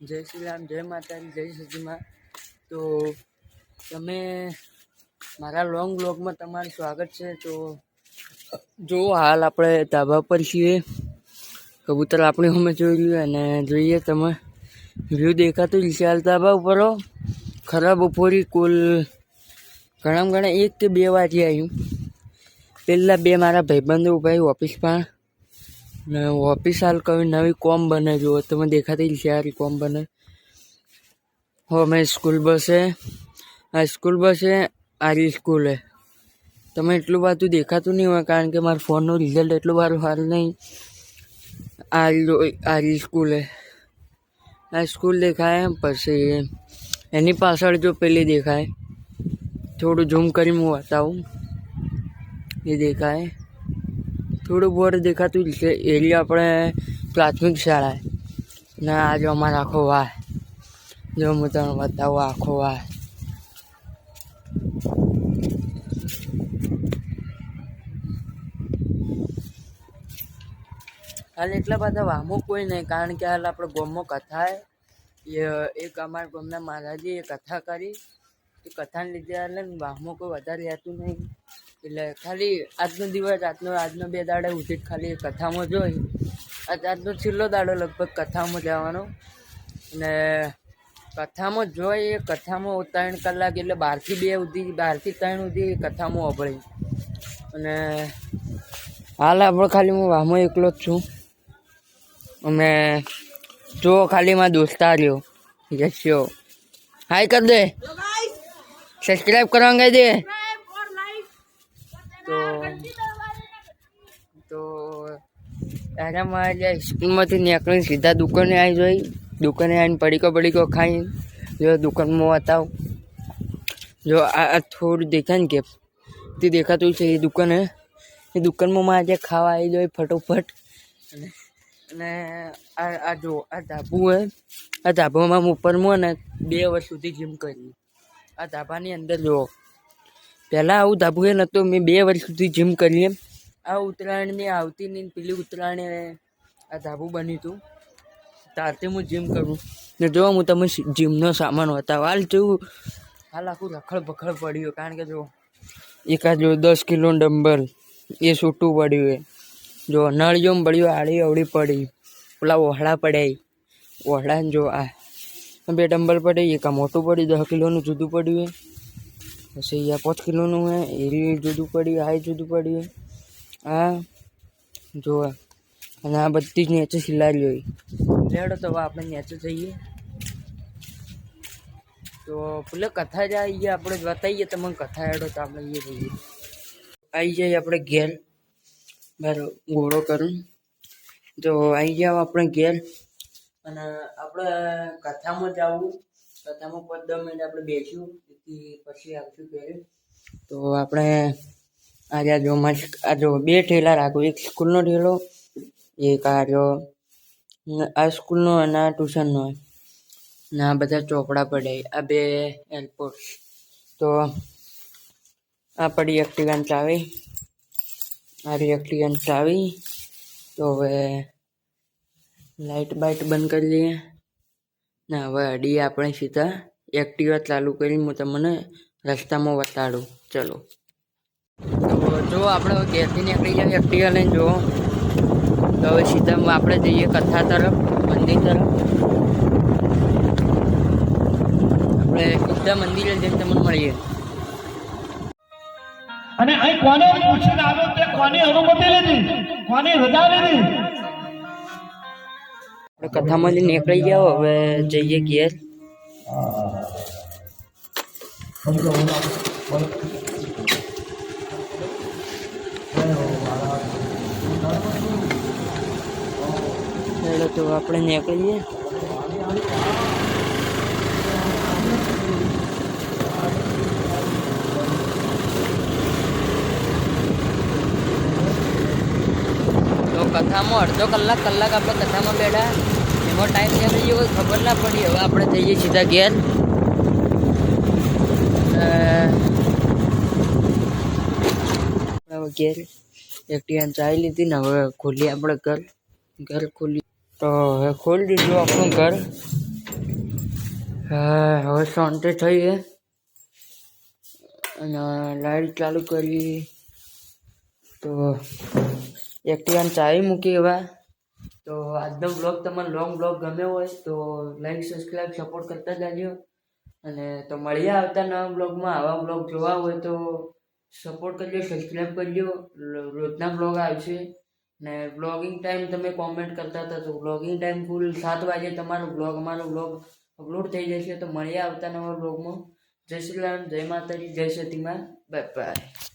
જય શ્રી રામ, જય માતાજી, જય સચીમાં. તો તમે મારા લોંગ બ્લોગમાં તમારું સ્વાગત છે. તો જો હાલ આપણે ધાબા પર છીએ, કબૂતર આપણી સામે જોઈ રહ્યું અને જોઈએ તમે વ્યૂ દેખાતું જ હાલ ધાબા ઉપર ખરાબ બપોરી કુલ ઘણા 1 કે 2 વાગે આવ્યું. પહેલાં 2 મારા ભાઈબંધો ઉભા ઓફિસ પર ને ઓફિસ હાલ કઈ નવી કોમ બને જો તમે દેખાતી જ સારી કોમ બને હો. મેં સ્કૂલ બસે આ સ્કૂલ બસે આરી સ્કૂલે તમે એટલું બધું દેખાતું નહીં હોય કારણ કે મારા ફોનનું રિઝલ્ટ એટલું સારું નહીં. આરી સ્કૂલે આ સ્કૂલ દેખાય, પછી એની પાછળ જો પેલી દેખાય, થોડું ઝૂમ કરીને હું બતાવું, એ દેખાય થોડું બોર દેખાતું જ છે. એરિયા આપણે પ્રાથમિક શાળા ને આ જો અમારો આખો વાહ, જો હું તમને બતાવું આખો વાહ. હાલ એટલા બધા વામો કોઈ નહીં કારણ કે હાલ આપણે ગામમાં કથા એક અમારા ગામના મહારાજે એ કથા કરી, એ કથાને લીધે હાલ ને વામો કોઈ વધારે રહેતું નહીં. એટલે ખાલી આજનો દિવસ આજનો 2 દાડે ઉઠી ખાલી કથામાં જોઈ. આજનો છેલ્લો દાડો લગભગ કથામાં જવાનો ને કથામાં જોઈ. એ કથામાં 3 કલાક એટલે 12 થી 2 સુધી 12 થી 3 સુધી કથામાં અભળી. અને હાલ આપણે ખાલી હું વામો એકલો જ છું. અને જો ખાલી મારા દોસ્તાર રહ્યો યશ્યો હાય કર દે, સબસ્ક્રાઈબ કરવા કહી દે. તો તારામાં સ્કૂલમાંથી નીકળીને સીધા દુકાને આવી જોઈ. દુકાને આવીને પડીકો ખાઈને જો દુકાનમાં બતાવ. જો આ થોડું દેખાય ને કે તે દેખાતું છે એ દુકાનમાં માં આજે ખાવા આવી જોઈ ફટોફટ. અને આ જો આ ધાબુ હે, આ ધાબામાં ઉપરમાં ને 2 વર્ષ સુધી જીમ કરી. આ ધાબાની અંદર જો પહેલાં આવું ધાબુ એ નહોતું, મેં 2 વર્ષ સુધી જીમ કરી. આ ઉત્તરાયણની આવતી નહીં, પેલી ઉત્તરાયણે આ ધાબુ બન્યું હતું ત્યારથી હું જીમ કરું. ને જો હું તમે જીમનો સામાન બતાવું. હાલ આખું રખડ ભખડ પડ્યું કારણ કે જો એકાદ જો 10 કિલો ડમ્બલ એ છૂટું પડ્યું. જો નળિયોમ પડ્યું, આડી અવળી પડી, પેલા ઓહળા પડ્યા, ઓહળાને જો આ 2 ડમ્બલ પડે, એક આ મોટું પડ્યું 10 કિલોનું જુદું પડ્યું. પછી આ 5 કિલોનું હે એ જુદું પડ્યું, આ જુદું પડ્યું. આ જો અને આ બધી જ નીચે સિલારી હોય. લેડો તો આપણે નીચે જઈએ. તો પેલે કથા જ આવી ગયા, આપણે બતાવીએ તમને કથા. હેડો તો આપણે એ જઈએ. આવી જઈએ આપણે ઘેર બરો ઘોડો કરું. તો આવી જાવ આપણે ઘેર અને આપણે કથામાં જવું. કથામાં 5-10 મિનિટ આપણે બેસ્યું, પછી આવશું ઘરે. તો આપણે આજે જો આ જો 2 ઠેલા રાખું, એક સ્કૂલનો ઠેલો, એક આ સ્કૂલનો અને આ ટ્યુશનનો. ને આ બધા ચોપડા પડ્યા, આ 2 એરપોર્ટ. તો આ પડી એક્ટિવાની ચાવી, આ એક્ટિવાની ચાવી. તો હવે લાઇટ બાઇટ બંધ કરી લઈએ ને હવે અડીએ આપણે સીધા એક્ટિવા ચાલુ કરીને હું તમને રસ્તામાં બતાડું. ચલો તો જો આપણે ઘેરથી નીકળી જાય એક્ટિવા લઈને. જો તો હવે સીધા આપણે જઈએ કથા તરફ, મંદિર તરફ. આપણે સીધા મંદિરે જઈને તમને મળીએ. અને અહીં કોને પૂછીને આવ્યો કે કોની અનુમતિ લીધી, કોની રજા લીધી. આપણે કથામાંથી નીકળી જાઓ, હવે જઈએ ઘેર. તો આપણે નીકળીએ. કથામાં અડધો કલાક આપણે કથામાં બેઠા, એમાં ટાઈમ નીકળી ગયો ખબર ના પડી. હવે આપણે જઈએ સીધા ઘેર. ઘેર એક્ટિવાને ચાવી લીધી ને હવે ખોલીએ આપણે ઘર ખોલી. તો હવે ખોલી દીધું આપણું ઘર. હા હવે શાંતિ થઈ છે અને લાઈટ ચાલુ કરી તો એક્ટિવાને ચાવી મૂકી હવે. તો આજનો બ્લોગ તમને લોંગ બ્લોગ ગમ્યો હોય તો લાઈક સબસ્ક્રાઈબ સપોર્ટ કરતા જાજો. અને તો મળીએ આવતા નવા બ્લોગમાં. આવા બ્લોગ જોવા હોય તો સપોર્ટ કરજો, સબસ્ક્રાઈબ કરજો. રોજના બ્લોગ આવશે ને બ્લોગિંગ ટાઈમ તમે કોમેન્ટ કરતા હતા તો બ્લોગિંગ ટાઈમ ફૂલ 7 વાગે અમારો બ્લોગ અપલોડ થઈ જશે. તો મળીએ આવતા નવા બ્લોગમાં. જય શ્રી રામ, જય માતાજી, જય સતીમાં, બાય બાય.